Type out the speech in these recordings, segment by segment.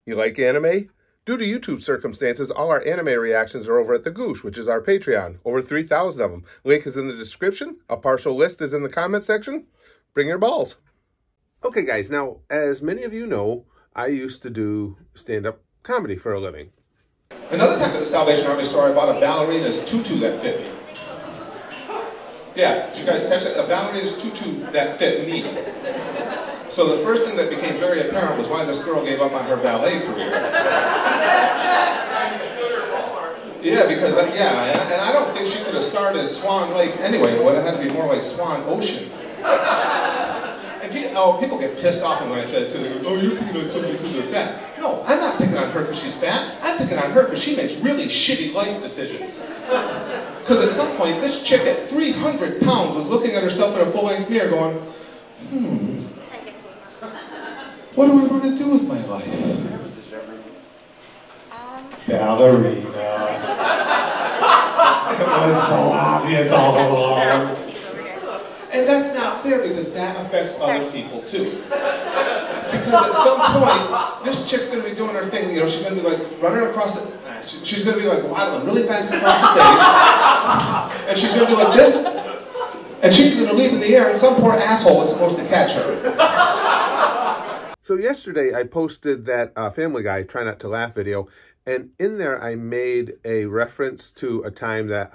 You like anime? Due to YouTube circumstances, all our anime reactions are over at the Goosh, which is our Patreon. Over 3,000 of them. Link is in the description. A partial list is in the comment section. Bring your balls. Okay, guys. Now, as many of you know, I used to do stand-up comedy for a living. Another time at the Salvation Army store, I bought a ballerina's tutu that fit me. Yeah, did you guys catch that? A ballerina's tutu that fit me. So the first thing that became very apparent was why this girl gave up on her ballet career. Yeah, because, and I don't think she could have starred in Swan Lake anyway. It would have had to be more like Swan Ocean. And people get pissed off when I say it too. They go, oh, you're picking on somebody because they're fat. No, I'm not picking on her because she's fat. I'm picking on her because she makes really shitty life decisions. Because at some point, this chick at 300 pounds was looking at herself in a full-length mirror going, what do I want to do with my life? Ballerina. It was so obvious all along. And that's not fair because that affects other people too. Because at some point, this chick's going to be doing her thing, you know, she's going to be like running across the, she's going to be like waddling really fast across the stage. And she's going to do like this. And she's going to leap in the air and some poor asshole is supposed to catch her. So yesterday I posted that Family Guy Try Not to Laugh video, and in there I made a reference to a time that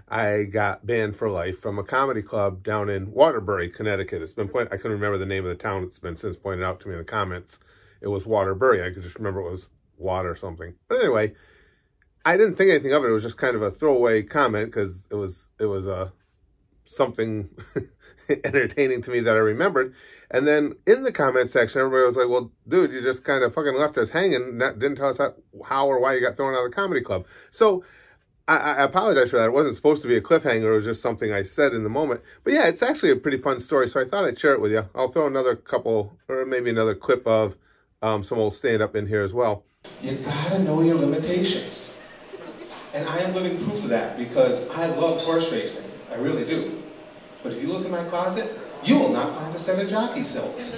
I got banned for life from a comedy club down in Waterbury, Connecticut. It's been I couldn't remember the name of the town. It's been since pointed out to me in the comments. It was Waterbury. I could just remember it was water something. But anyway, I didn't think anything of it. It was just kind of a throwaway comment because it was something entertaining to me that I remembered. And then in the comment section, everybody was like, well, dude, you just kind of fucking left us hanging and didn't tell us how or why you got thrown out of the comedy club. So I apologize for that. It wasn't supposed to be a cliffhanger. It was just something I said in the moment. But yeah, it's actually a pretty fun story. So I thought I'd share it with you. I'll throw another couple or maybe another clip of some old stand-up in here as well. You gotta know your limitations. And I am living proof of that because I love horse racing. I really do. But if you look in my closet, you will not find a set of jockey silks. For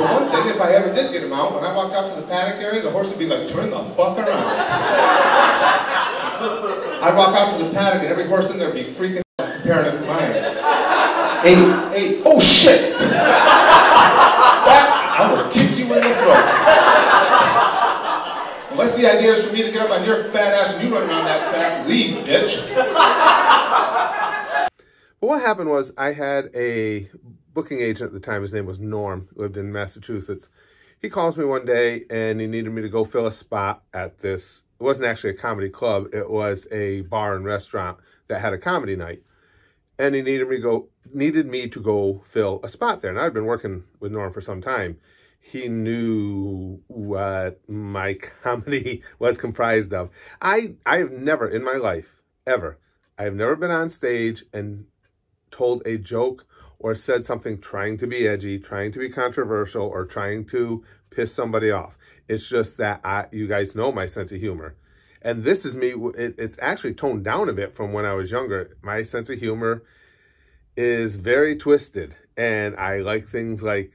one thing, if I ever did get them out, when I walked out to the paddock area, the horse would be like, turn the fuck around. I'd walk out to the paddock and every horse in there would be freaking out comparing it to mine. Eight, oh shit! I will kick you in the throat. Unless the idea is for me to get up on your fat ass and you run around that track, leave, bitch. But what happened was I had a booking agent at the time. His name was Norm, lived in Massachusetts. He calls me one day and he needed me to go fill a spot at this. It wasn't actually a comedy club. It was a bar and restaurant that had a comedy night. And he needed me to go fill a spot there. And I'd been working with Norm for some time. He knew what my comedy was comprised of. I have never in my life, ever, I have never been on stage and told a joke or said something trying to be edgy, trying to be controversial, or trying to piss somebody off. It's just that you guys know my sense of humor. And this is me. It's actually toned down a bit from when I was younger. My sense of humor is very twisted. And I like things like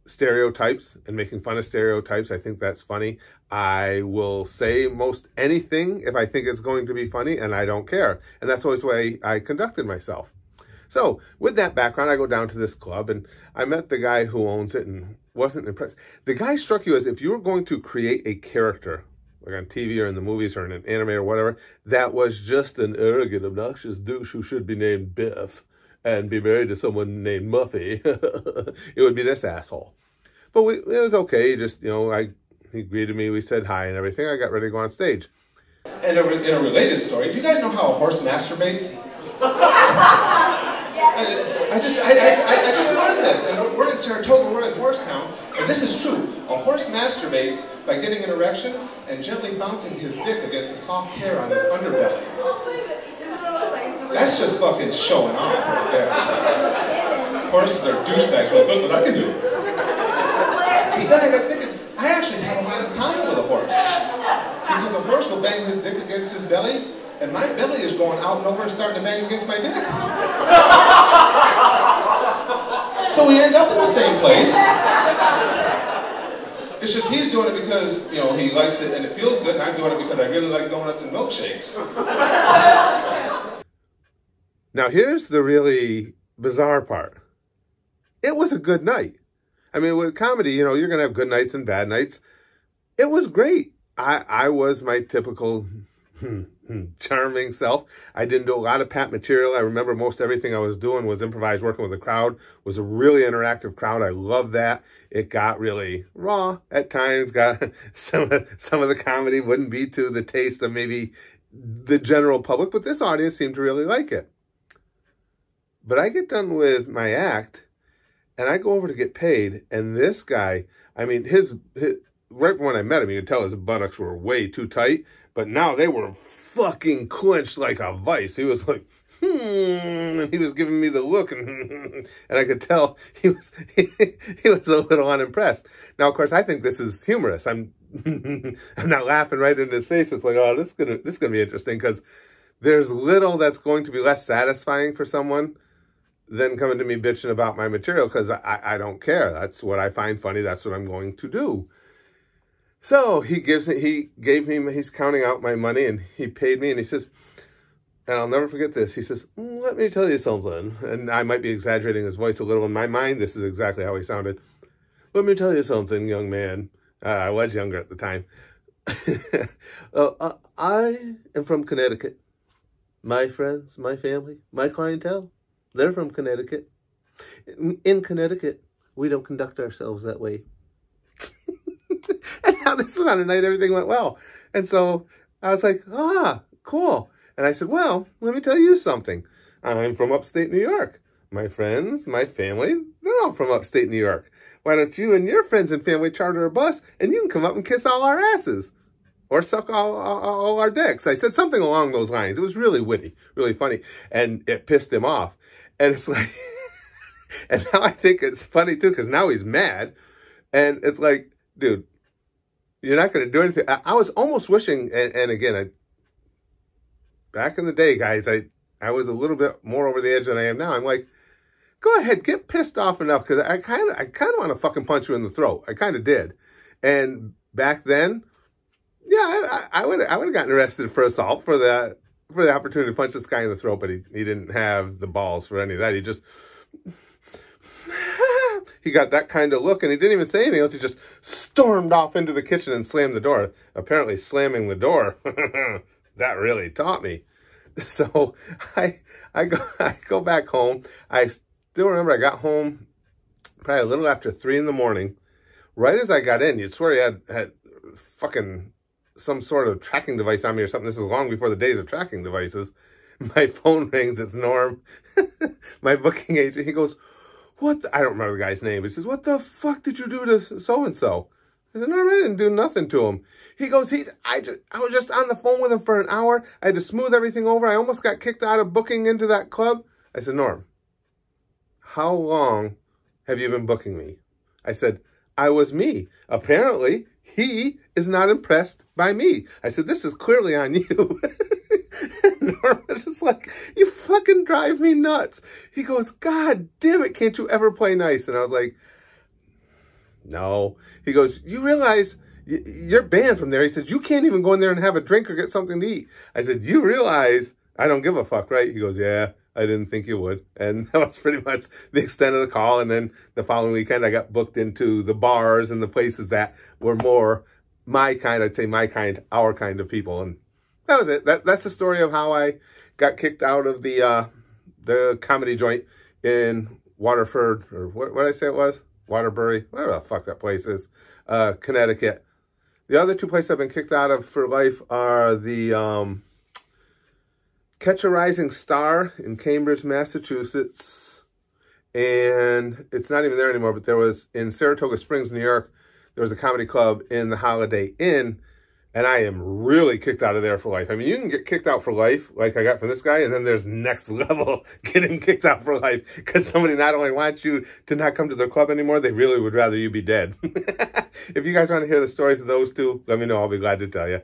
stereotypes and making fun of stereotypes. I think that's funny. I will say most anything if I think it's going to be funny, and I don't care. And that's always the way I conducted myself. So with that background, I go down to this club and I met the guy who owns it and wasn't impressed. The guy struck you as if you were going to create a character, like on TV or in the movies or in an anime or whatever, that was just an arrogant, obnoxious douche who should be named Biff and be married to someone named Muffy. It would be this asshole. But it was okay. He just, you know, he greeted me. We said hi and everything. I got ready to go on stage. And in a related story, do you guys know how a horse masturbates? I just learned this, and we're in Saratoga, we're in Horsetown, and this is true. A horse masturbates by getting an erection and gently bouncing his dick against the soft hair on his underbelly. That's just fucking showing off right there. Horses are douchebags. Well, look what I can do. But then I got thinking, I actually have a lot in common with a horse. Because a horse will bang his dick against his belly, and my belly is going out and over and starting to bang against my dick. So we end up in the same place. It's just he's doing it because, you know, he likes it and it feels good, and I'm doing it because I really like donuts and milkshakes. Now, here's the really bizarre part. It was a good night. I mean, with comedy, you know, you're going to have good nights and bad nights. It was great. I was my typical charming self. I didn't do a lot of pat material. I remember most everything I was doing was improvised, working with a crowd. It was a really interactive crowd. I loved that. It got really raw at times. Got some of the comedy wouldn't be to the taste of maybe the general public, but this audience seemed to really like it. But I get done with my act, and I go over to get paid, and this guy, I mean, his right when I met him, you could tell his buttocks were way too tight, but now they were fucking clenched like a vice. He was like, and he was giving me the look, and I could tell he was a little unimpressed. Now, of course, I think this is humorous. I'm not laughing right in his face. It's like, oh, this is gonna be interesting, because there's little that's going to be less satisfying for someone than coming to me bitching about my material, because I don't care. That's what I find funny. That's what I'm going to do. So he's counting out my money, and he paid me, and he says, and I'll never forget this. He says, let me tell you something. And I might be exaggerating his voice a little. In my mind, this is exactly how he sounded. Let me tell you something, young man. I was younger at the time. I am from Connecticut. My friends, my family, my clientele, they're from Connecticut. In Connecticut, we don't conduct ourselves that way. And now this is on a night everything went well. And so I was like, cool. And I said, well, let me tell you something. I'm from upstate New York. My friends, my family, they're all from upstate New York. Why don't you and your friends and family charter a bus, and you can come up and kiss all our asses or suck all our dicks? I said something along those lines. It was really witty, really funny, and it pissed him off. And it's like, and now I think it's funny too, because now he's mad. And it's like, dude, you're not going to do anything. I was almost wishing, and again, back in the day, guys, I was a little bit more over the edge than I am now. I'm like, go ahead, get pissed off enough, because I kind of want to fucking punch you in the throat. I kind of did. And back then, yeah, I would have gotten arrested for assault for the opportunity to punch this guy in the throat, but he didn't have the balls for any of that. He just, he got that kind of look, and he didn't even say anything else. He just stormed off into the kitchen and slammed the door. Apparently slamming the door, that really taught me. So I go back home. I still remember I got home probably a little after 3 in the morning. Right as I got in, you'd swear he had fucking some sort of tracking device on me or something. This is long before the days of tracking devices. My phone rings. It's Norm, my booking agent. He goes, what? I don't remember the guy's name. He says, what the fuck did you do to so-and-so? I said, no, I didn't do nothing to him. He goes, I was just on the phone with him for an hour. I had to smooth everything over. I almost got kicked out of booking into that club. I said, Norm, how long have you been booking me? I said, I was me. Apparently, he is not impressed by me. I said, this is clearly on you. Norm was just like, you fucking drive me nuts. He goes, God damn it, can't you ever play nice? And I was like, no. He goes, you realize you're banned from there. He says, you can't even go in there and have a drink or get something to eat. I said, you realize I don't give a fuck, right? He goes, yeah, I didn't think you would. And that was pretty much the extent of the call. And then the following weekend, I got booked into the bars and the places that were more my kind, I'd say my kind, our kind of people. And that was it. That's the story of how I got kicked out of the comedy joint in Waterford, or what did I say it was? Waterbury, whatever the fuck that place is, Connecticut. The other 2 places I've been kicked out of for life are the Catch a Rising Star in Cambridge, Massachusetts. And it's not even there anymore, but there was in Saratoga Springs, New York, there was a comedy club in the Holiday Inn. And I am really kicked out of there for life. I mean, you can get kicked out for life, like I got from this guy, and then there's next level getting kicked out for life because somebody not only wants you to not come to their club anymore, they really would rather you be dead. If you guys want to hear the stories of those 2, let me know. I'll be glad to tell you.